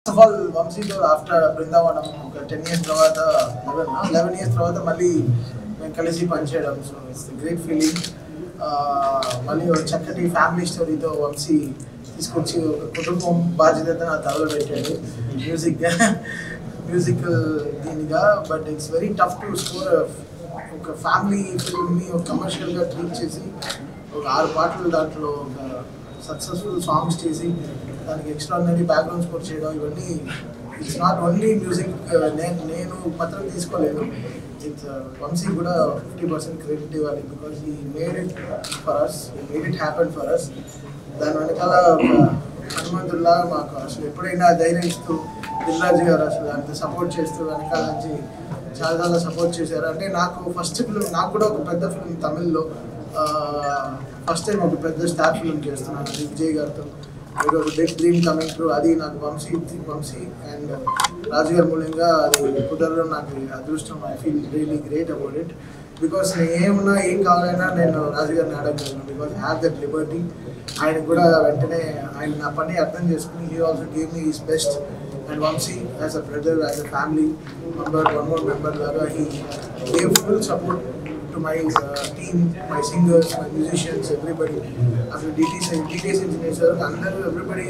First of all, Vamsi after Brindavanam, 10 years తర్వాత 11 years తర్వాత మళ్ళీ మేము కలిసి పనిచేయడం, సో ఇట్స్ గ్రేట్ ఫీలింగ్. మళ్ళీ ఒక చక్కటి ఫ్యామిలీ స్టోరీతో వంశీ తీసుకొచ్చి ఒక కుటుంబం బాధ్యత నా తలలో పెట్టాడు మ్యూజికల్ దీనిగా. But it's very tough to score ఒక ఫ్యామిలీ ఫిల్మ్ని ఒక కమర్షియల్గా ట్రీట్ చేసి ఒక 6 పాటలు దాంట్లో ఒక సక్సెస్ఫుల్ సాంగ్స్ చేసి దానికి ఎక్స్ట్రాడినరీ బ్యాక్గ్రౌండ్ స్కోర్ చేయడం, ఇవన్నీ ఇట్స్ నాట్ ఓన్లీ మ్యూజిక్. నేను మాత్రం తీసుకోలేదు, ఇట్స్ వంశీ కూడా 50% క్రెడిట్ ఇవ్వాలి. బికాస్ ఈ made it for us, he made it happen for us. దాని వెనకాల హనుమంతుల్లా మాకు అసలు ఎప్పుడైనా ధైర్యం ఇస్తూ దిల్రాజు గారు అసలు అంత సపోర్ట్ చేస్తూ వెనకాల నుంచి చాలా సపోర్ట్ చేశారు. అంటే నాకు ఫస్ట్ ఫిల్మ్, నాకు కూడా ఒక పెద్ద ఫిల్మ్ తమిళ్లో ఫస్ట్ టైం ఒక పెద్ద స్టార్ ఫిల్మ్ చేస్తున్నాను, అది విజయ్ గారితో. ఇది ఒక బిగ్ డ్రీమ్ కమింగ్ ట్రూ. అది నాకు వంశీ అండ్ రాజు గారి మూలంగా అది కుదరడం నాకు అదృష్టం. I feel really great about it. Because నేను ఏమున్నా ఏం కావాలైనా నేను రాజు గారిని అడగలను, బికాస్ హ్యావ్ దట్ లిబర్టీ. ఆయన కూడా వెంటనే ఆయన నా పని అర్థం చేసుకుని he also gave me his best. And Vamsi as a brother, as a family member, one more member లాగా he gave full support to my team, my singers, my musicians, everybody. After DTS engineers, everybody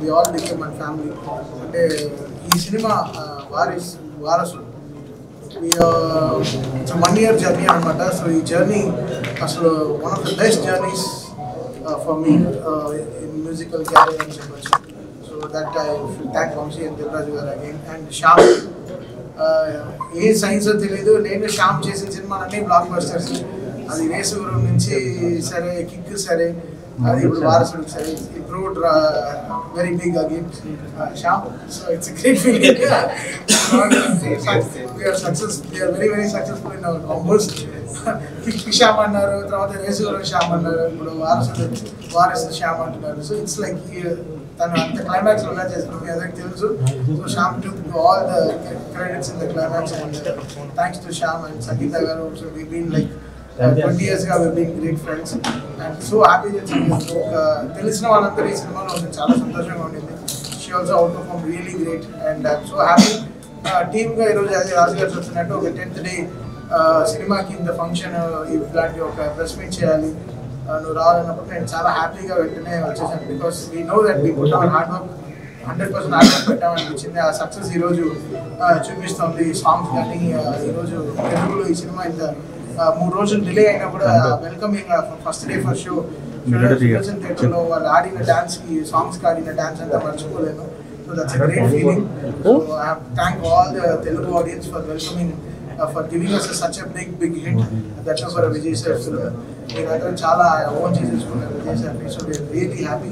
we all became my family. And this cinema Varasu, it's a 1-year journey anamata. So this journey was one of the best journeys for me in musical career. So that I thank Vamsi and Dilraju again, and Shyam. A science తెలియదు, నేను శ్యామ్ చేసిన సినిమాలన్నీ black busters. అది రేసుగురం నుంచి సరే, kick సరే, అది ఇప్పుడు వారసుడు సరే, improved very big again Shyam. So it's great feeling. We are very successful in our combos. Kick Shyam అన్నారు, తర్వాత రేసుగురం శ్యామ్ అన్నారు, ఇప్పుడు వారసుడు శ్యామ్ అంటున్నారు. సో ఇట్స్ లైక్ తను అంత క్లైమాక్స్ ఎలా చేస్తున్నాం మీ అందరికి తెలుసు. So Shyam took all the credits in the climax. And thanks to Shyam and Sangeetha గారు. So we been like 20 years గా we been great friends. And so happy ఒక తెలిసిన వాళ్ళందరూ ఈ సినిమాలో ఉంది, చాలా సంతోషంగా ఉండింది. She also out perform really great. And I'm so happy టీమ్గా ఈరోజు అదే రాజు గారు చెప్తున్నట్టు ఒక 10th day సినిమాకి ఇంత ఫంక్షన్ ఇలాంటి ఒక ప్రెస్ మీట్ చేయాలి, నువ్వు రావాలన్నప్పుడు నేను చాలా హ్యాపీగా వెంటనే వచ్చేసాను. Because we know that we put our hard work 100% hard work పెట్టామనిపించింది. ఆ సక్సెస్ ఈరోజు చూపిస్తుంది. సాంగ్స్ కానీ ఈరోజు తెలుగులో ఈ సినిమా ఇంత 3 రోజులు డిలే అయినా కూడా welcoming first day first show థియేటర్లో వాళ్ళు ఆడిన డాన్స్కి, సాంగ్స్కి ఆడిన డాన్స్ అంతా మర్చిపోలేను. So that's a great feeling. So I have thank all the Telugu audience for welcoming, for giving us such a big hit. That was for Vijay sir. Meerandaru chala own cheseskunnaru Vijay sir. So we are really happy.